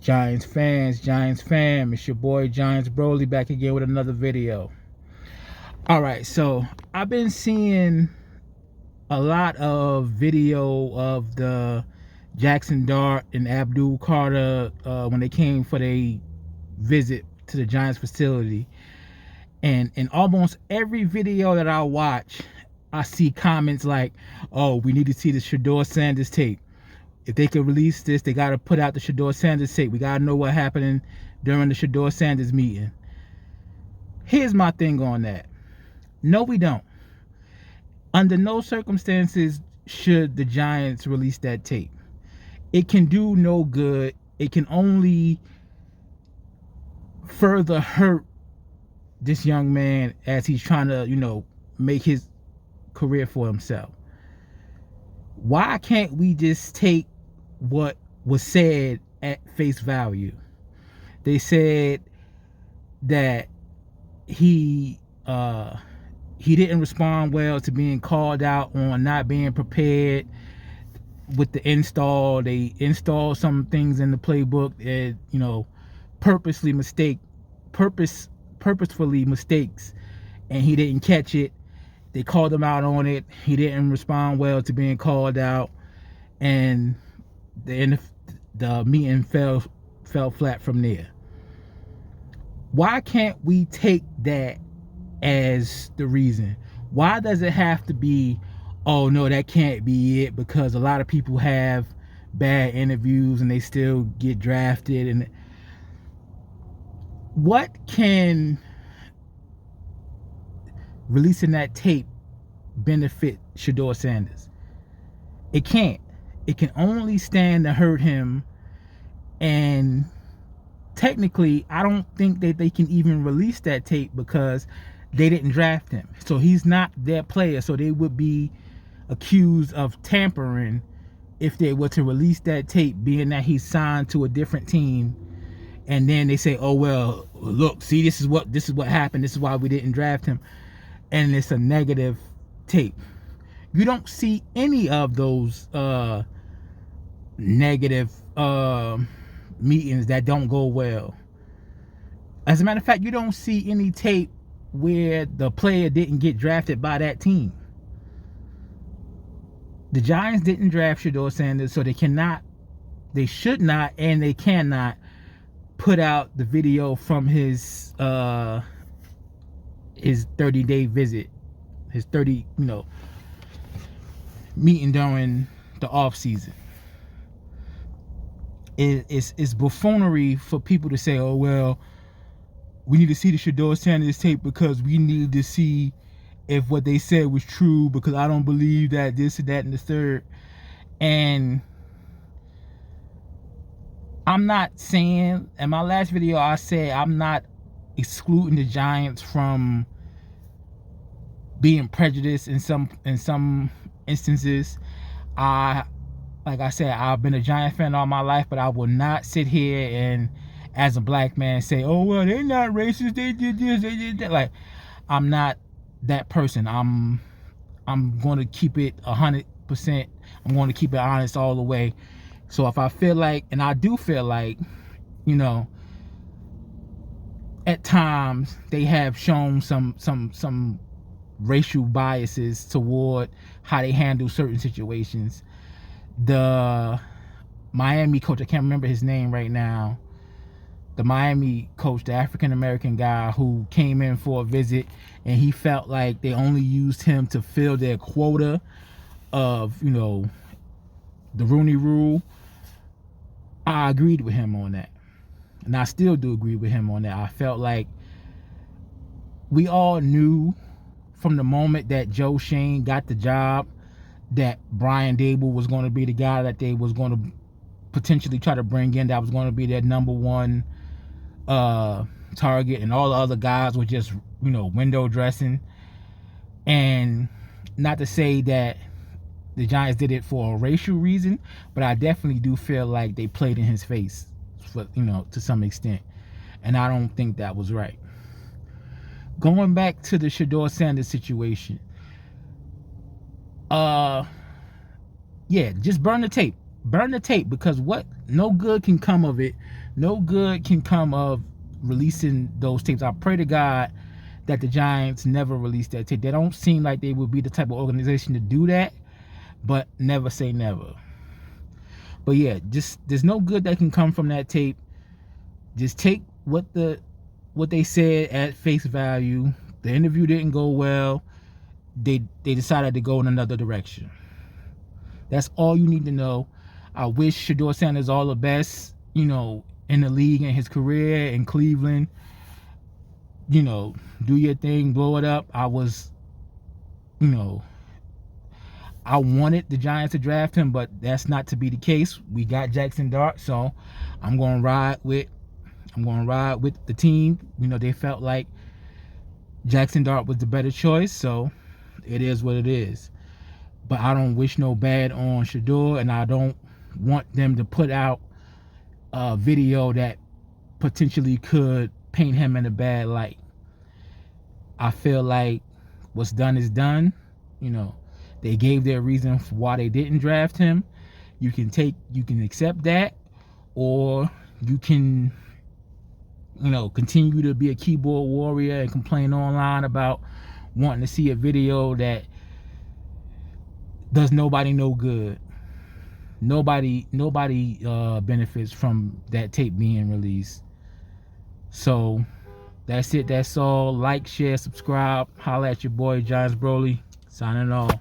Giants fans, Giants fam, it's your boy Giants Broly back again with another video. Alright, so I've been seeing a lot of video of the Jackson Dart and Abdul Carter when they came for their visit to the Giants facility. And in almost every video that I watch, I see comments like, oh, we need to see the Shedeur Sanders tape. If they could release this, they got to put out the Shedeur Sanders tape. We got to know what happened during the Shedeur Sanders meeting. Here's my thing on that. No, we don't. Under no circumstances should the Giants release that tape. It can do no good. It can only further hurt this young man as he's trying to, make his career for himself. Why can't we just take what was said at face value? They said that he didn't respond well to being called out on not being prepared with the install. They installed some things in the playbook that purposefully mistakes, and he didn't catch it. They called him out on it. He didn't respond well to being called out, and the meeting fell flat from there. Why can't we take that as the reason? Why does it have to be, oh no, that can't be it, because a lot of people have bad interviews and they still get drafted? And what can releasing that tape benefit Shedeur Sanders? It can't. It can only stand to hurt him. And technically, I don't think that they can even release that tape because they didn't draft him. So he's not their player. So they would be accused of tampering if they were to release that tape, being that he's signed to a different team. And then they say, oh, well, look, see, this is what happened. This is why we didn't draft him. And it's a negative tape. You don't see any of those negative meetings that don't go well. As a matter of fact, you don't see any tape where the player didn't get drafted by that team. The Giants didn't draft Shedeur Sanders, so they should not, and they cannot put out the video from his 30-day visit, his 30, meeting during the off season. It's buffoonery for people to say, oh, well, we need to see the Shedeur Sanders tape because we need to see if what they said was true, because I don't believe that this and that and the third. And I'm not saying, in my last video I said I'm not excluding the Giants from being prejudiced in some instances. Like I said, I've been a Giant fan all my life, but I will not sit here and, as a black man, say, oh, well, they're not racist, they did this, they did that. Like, I'm not that person. I'm going to keep it 100%. I'm going to keep it honest all the way. So if I feel like, and I do feel like, at times they have shown some racial biases toward how they handle certain situations. The Miami coach, I can't remember his name right now, the Miami coach, the African-American guy who came in for a visit, and he felt like they only used him to fill their quota of, the Rooney Rule. I agreed with him on that. And I still do agree with him on that. I felt like we all knew from the moment that Joe Schoen got the job that Brian Daboll was going to be the guy that they was going to potentially try to bring in, that was going to be their number one target, and all the other guys were just, window dressing. And not to say that the Giants did it for a racial reason, but I definitely do feel like they played in his face, for, to some extent. And I don't think that was right. Going back to the Shedeur Sanders situation, yeah, just burn the tape, because no good can come of it No good can come of releasing those tapes. I pray to God that the Giants never release that tape. They don't seem like they would be the type of organization to do that, but never say never. But yeah, just there's no good that can come from that tape. Just take what they said at face value. The interview didn't go well. They decided to go in another direction. That's all you need to know. I wish Shedeur Sanders all the best, you know, in the league and his career in Cleveland. You know, do your thing, blow it up. I wanted the Giants to draft him, but that's not to be the case. We got Jackson Dart, so I'm gonna ride with the team. You know, they felt like Jackson Dart was the better choice, so it is what it is. But I don't wish no bad on Shedeur, and I don't want them to put out a video that potentially could paint him in a bad light. I feel like what's done is done. You know, they gave their reason for why they didn't draft him. You can accept that, or you can, you know, continue to be a keyboard warrior and complain online about wanting to see a video that does nobody no good. Nobody benefits from that tape being released. So that's it. That's all. Like, share, subscribe. Holla at your boy Giants Broly. Signing off.